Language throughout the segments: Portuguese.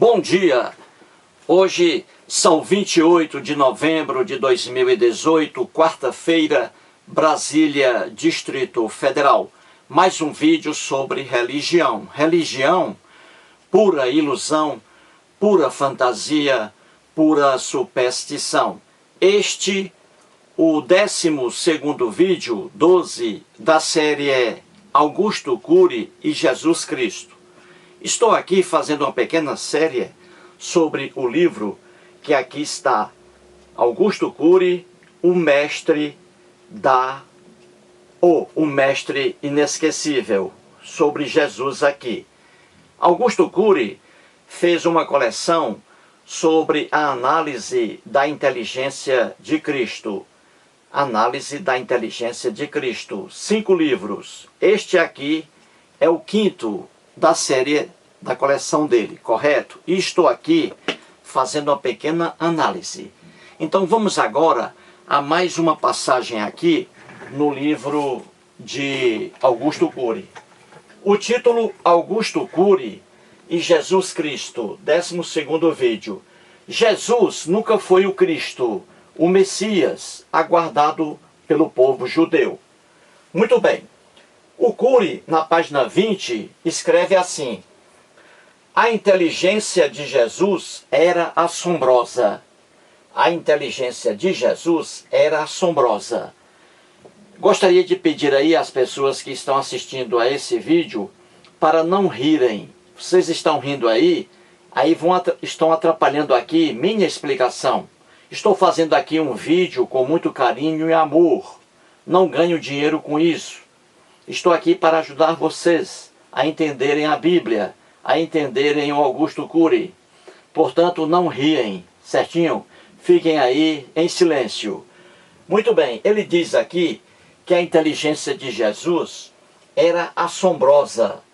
Bom dia! Hoje são 28 de novembro de 2018, quarta-feira, Brasília, Distrito Federal. Mais um vídeo sobre religião. Religião, pura ilusão, pura fantasia, pura superstição. Este, o 12º vídeo, 12, da série Augusto Cury e Jesus Cristo. Estou aqui fazendo uma pequena série sobre o livro que aqui está. Augusto Cury, o mestre o mestre inesquecível, sobre Jesus aqui. Augusto Cury fez uma coleção sobre a análise da inteligência de Cristo. Análise da inteligência de Cristo. 5 livros. Este aqui é o 5º da série da coleção dele, correto? E estou aqui fazendo uma pequena análise. Então vamos agora a mais uma passagem aqui no livro de Augusto Cury. O título: Augusto Cury e Jesus Cristo, 12º vídeo. Jesus nunca foi o Cristo, o Messias, aguardado pelo povo judeu. Muito bem. O Cury, na página 20, escreve assim: a inteligência de Jesus era assombrosa. A inteligência de Jesus era assombrosa. Gostaria de pedir aí às pessoas que estão assistindo a esse vídeo para não rirem. Vocês estão rindo aí estão atrapalhando aqui minha explicação. Estou fazendo aqui um vídeo com muito carinho e amor. Não ganho dinheiro com isso. Estou aqui para ajudar vocês a entenderem a Bíblia, a entenderem o Augusto Cury. Portanto, não riem, certinho? Fiquem aí em silêncio. Muito bem, ele diz aqui que a inteligência de Jesus era assombrosa.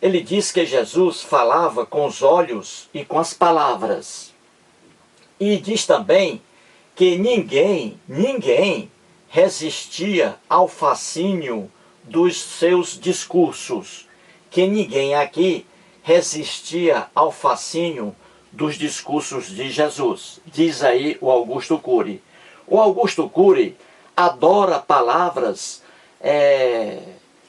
Ele diz que Jesus falava com os olhos e com as palavras. E diz também que ninguém resistia ao fascínio dos seus discursos. Que ninguém aqui resistia ao fascínio dos discursos de Jesus. Diz aí o Augusto Cury. O Augusto Cury adora palavras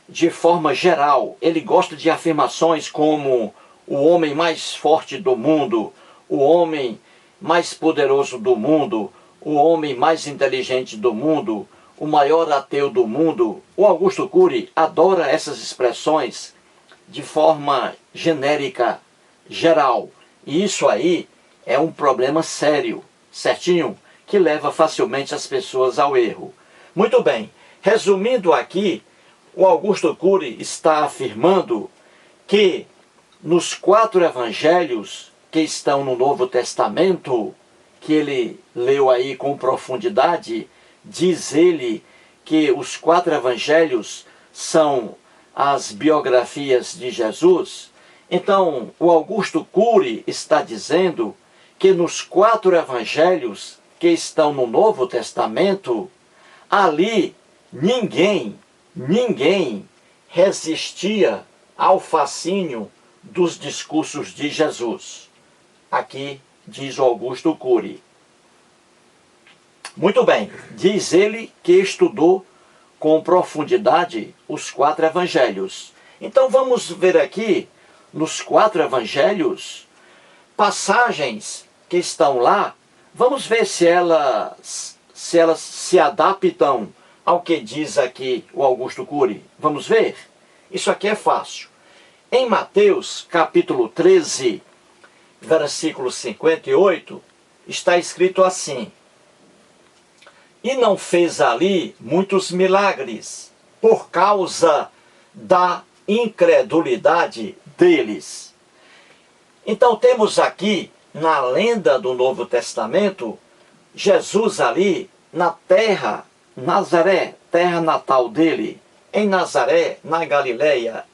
de forma geral. Ele gosta de afirmações como o homem mais forte do mundo, o homem mais poderoso do mundo, o homem mais inteligente do mundo, o maior ateu do mundo. O Augusto Cury adora essas expressões de forma genérica, geral. E isso aí é um problema sério, certinho? Que leva facilmente as pessoas ao erro. Muito bem, resumindo aqui, o Augusto Cury está afirmando que nos 4 evangelhos que estão no Novo Testamento, que ele leu aí com profundidade, diz ele que os 4 evangelhos são as biografias de Jesus. Então, o Augusto Cury está dizendo que nos 4 evangelhos que estão no Novo Testamento, ali ninguém resistia ao fascínio dos discursos de Jesus. Aqui diz o Augusto Cury. Muito bem, diz ele que estudou com profundidade os 4 evangelhos. Então vamos ver aqui, nos 4 evangelhos, passagens que estão lá. Vamos ver se elas se adaptam ao que diz aqui o Augusto Cury. Vamos ver? Isso aqui é fácil. Em Mateus, capítulo 13, versículo 58, está escrito assim: e não fez ali muitos milagres, por causa da incredulidade deles. Então temos aqui, na lenda do Novo Testamento, Jesus ali na terra, Nazaré, terra natal dele, em Nazaré, na Galileia,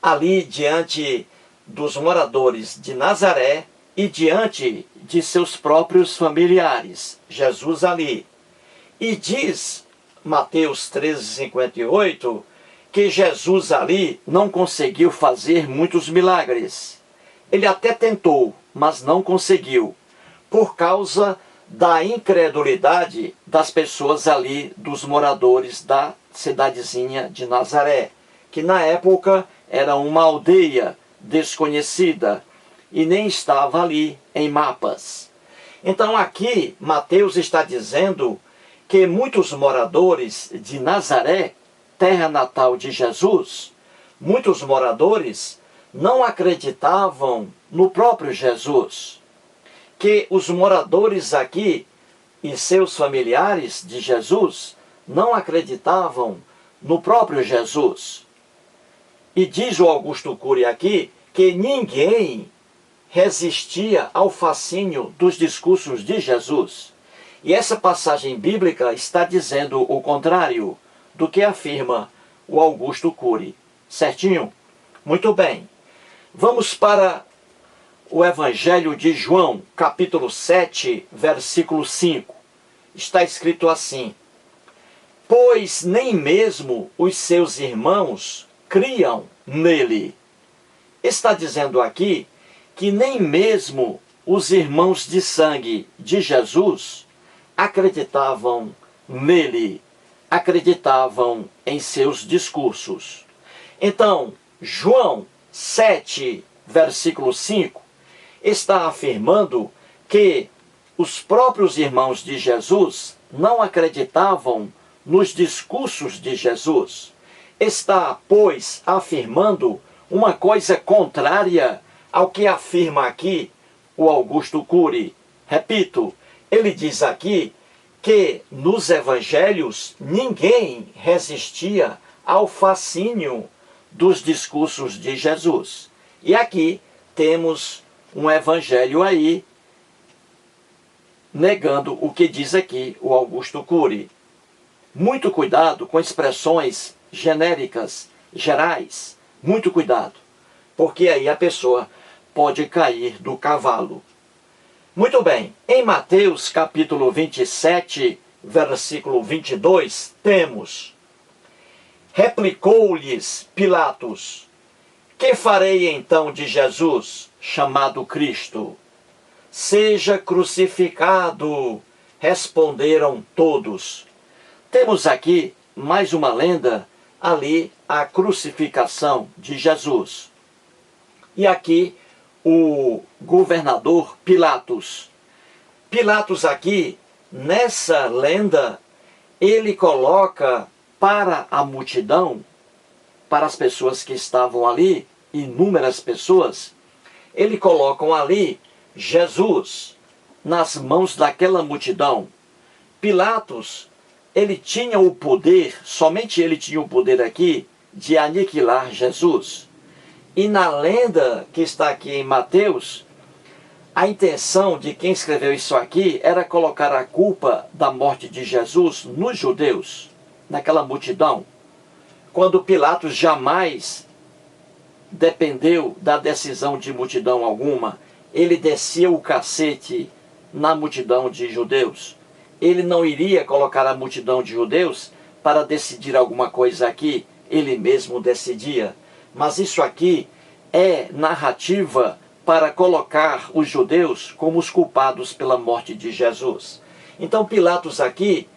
ali diante dos moradores de Nazaré e diante de seus próprios familiares. Jesus ali. E diz Mateus 13:58 que Jesus ali não conseguiu fazer muitos milagres. Ele até tentou, mas não conseguiu, por causa da incredulidade das pessoas ali, dos moradores da cidadezinha de Nazaré, que na época era uma aldeia desconhecida e nem estava ali em mapas. Então aqui Mateus está dizendo que muitos moradores de Nazaré, terra natal de Jesus, muitos moradores não acreditavam no próprio Jesus. Que os moradores aqui e seus familiares de Jesus não acreditavam no próprio Jesus. E diz o Augusto Cury aqui que ninguém resistia ao fascínio dos discursos de Jesus. E essa passagem bíblica está dizendo o contrário do que afirma o Augusto Cury. Certinho? Muito bem. Vamos para o Evangelho de João, capítulo 7, versículo 5. Está escrito assim: pois nem mesmo os seus irmãos criam nele. Está dizendo aqui que nem mesmo os irmãos de sangue de Jesus acreditavam nele, acreditavam em seus discursos. Então, João 7, versículo 5, está afirmando que os próprios irmãos de Jesus não acreditavam nos discursos de Jesus. Está, pois, afirmando uma coisa contrária ao que afirma aqui o Augusto Cury. Repito, ele diz aqui que nos evangelhos ninguém resistia ao fascínio dos discursos de Jesus. E aqui temos um evangelho aí negando o que diz aqui o Augusto Cury. Muito cuidado com expressões genéricas, gerais. Muito cuidado, porque aí a pessoa pode cair do cavalo. Muito bem, em Mateus capítulo 27, versículo 22, temos: replicou-lhes Pilatos: que farei então de Jesus, chamado Cristo? Seja crucificado, responderam todos. Temos aqui mais uma lenda, ali a crucificação de Jesus. E aqui o governador Pilatos. Pilatos aqui, nessa lenda, ele coloca para a multidão, para as pessoas que estavam ali, inúmeras pessoas, ele coloca ali Jesus nas mãos daquela multidão. Pilatos, ele tinha o poder, somente ele tinha o poder aqui, de aniquilar Jesus. E na lenda que está aqui em Mateus, a intenção de quem escreveu isso aqui era colocar a culpa da morte de Jesus nos judeus, naquela multidão, quando Pilatos jamais dependeu da decisão de multidão alguma. Ele descia o cacete na multidão de judeus. Ele não iria colocar a multidão de judeus para decidir alguma coisa aqui, ele mesmo decidia. Mas isso aqui é narrativa para colocar os judeus como os culpados pela morte de Jesus. Então Pilatos aqui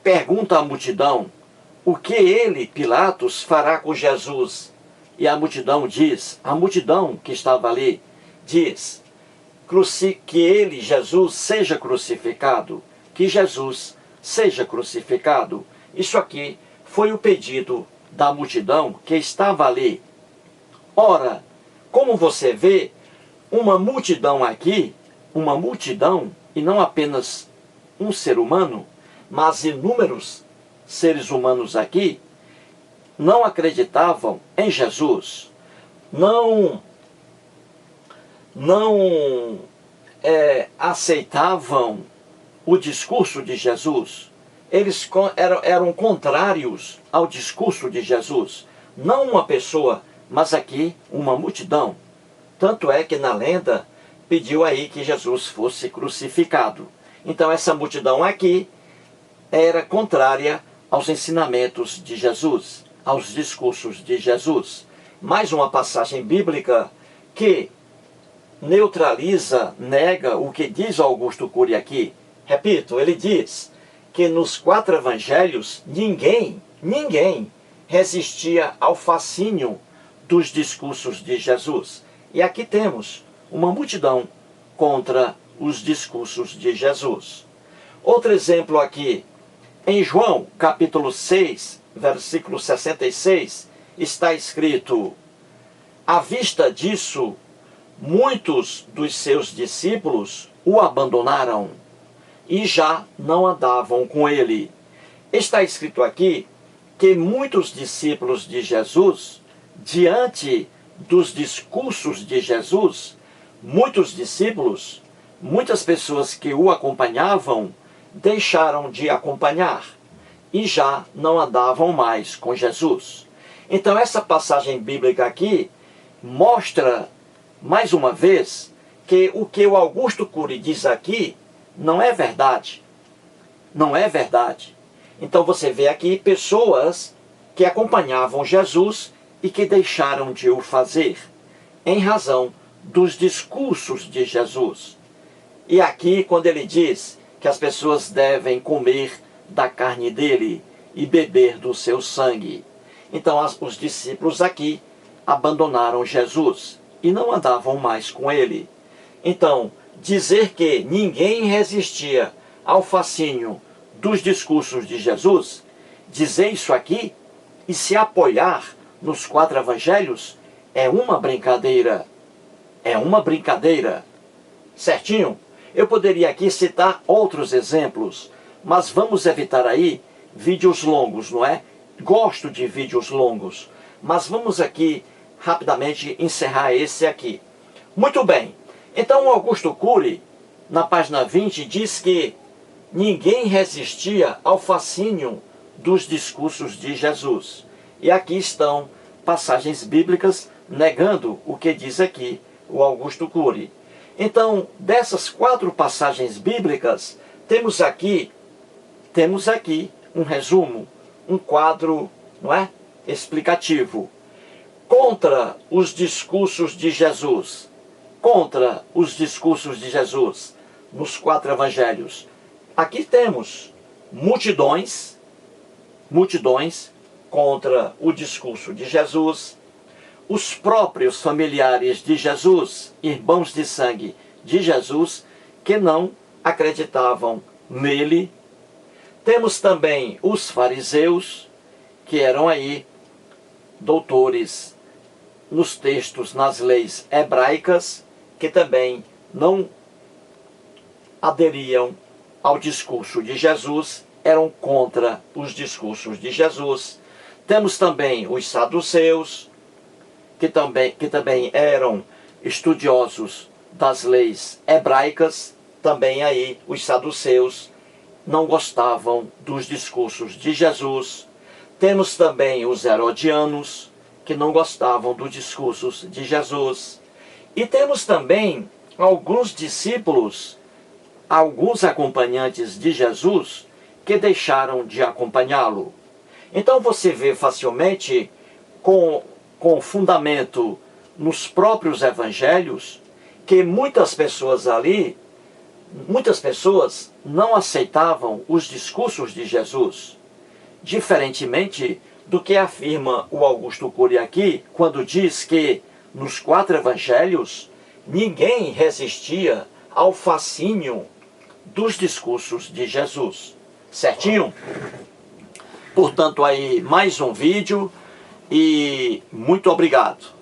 pergunta à multidão o que ele, Pilatos, fará com Jesus. E a multidão diz, a multidão que estava ali, diz que ele, Jesus, seja crucificado, que Jesus seja crucificado. Isso aqui foi o pedido da multidão que estava ali. Ora, como você vê, uma multidão aqui, uma multidão, e não apenas um ser humano, mas inúmeros seres humanos aqui, não acreditavam em Jesus, não aceitavam o discurso de Jesus. Eles eram contrários ao discurso de Jesus. Não uma pessoa, mas aqui uma multidão. Tanto é que na lenda pediu aí que Jesus fosse crucificado. Então essa multidão aqui era contrária aos ensinamentos de Jesus, aos discursos de Jesus. Mais uma passagem bíblica que neutraliza, nega o que diz Augusto Cury aqui. Repito, ele diz que nos 4 evangelhos ninguém resistia ao fascínio dos discursos de Jesus. E aqui temos uma multidão contra os discursos de Jesus. Outro exemplo aqui, em João capítulo 6, versículo 66, está escrito: à vista disso, muitos dos seus discípulos o abandonaram e já não andavam com ele. Está escrito aqui que muitos discípulos de Jesus, diante dos discursos de Jesus, muitos discípulos, muitas pessoas que o acompanhavam, deixaram de acompanhar e já não andavam mais com Jesus. Então essa passagem bíblica aqui mostra, mais uma vez, que o Augusto Cury diz aqui não é verdade. Não é verdade. Então você vê aqui pessoas que acompanhavam Jesus e que deixaram de o fazer, em razão dos discursos de Jesus. E aqui, quando ele diz que as pessoas devem comer da carne dele e beber do seu sangue. Então os discípulos aqui abandonaram Jesus e não andavam mais com ele. Então, dizer que ninguém resistia ao fascínio dos discursos de Jesus, dizer isso aqui e se apoiar nos 4 evangelhos é uma brincadeira. É uma brincadeira. Certinho? Eu poderia aqui citar outros exemplos, mas vamos evitar aí vídeos longos, não é? Gosto de vídeos longos, mas vamos aqui rapidamente encerrar esse aqui. Muito bem, então Augusto Cury, na página 20, diz que ninguém resistia ao fascínio dos discursos de Jesus. E aqui estão passagens bíblicas negando o que diz aqui o Augusto Cury. Então, dessas 4 passagens bíblicas, temos aqui um resumo, um quadro, não é? Explicativo. Contra os discursos de Jesus. Contra os discursos de Jesus nos 4 evangelhos. Aqui temos multidões contra o discurso de Jesus. Os próprios familiares de Jesus, irmãos de sangue de Jesus, que não acreditavam nele. Temos também os fariseus, que eram aí doutores nos textos, nas leis hebraicas, que também não aderiam ao discurso de Jesus, eram contra os discursos de Jesus. Temos também os saduceus, que também eram estudiosos das leis hebraicas. Também aí os saduceus não gostavam dos discursos de Jesus. Temos também os herodianos, que não gostavam dos discursos de Jesus. E temos também alguns discípulos, alguns acompanhantes de Jesus, que deixaram de acompanhá-lo. Então você vê facilmente, com fundamento nos próprios evangelhos, que muitas pessoas não aceitavam os discursos de Jesus, diferentemente do que afirma o Augusto Cury aqui, quando diz que nos 4 evangelhos ninguém resistia ao fascínio dos discursos de Jesus. Certinho? Portanto, aí mais um vídeo e muito obrigado.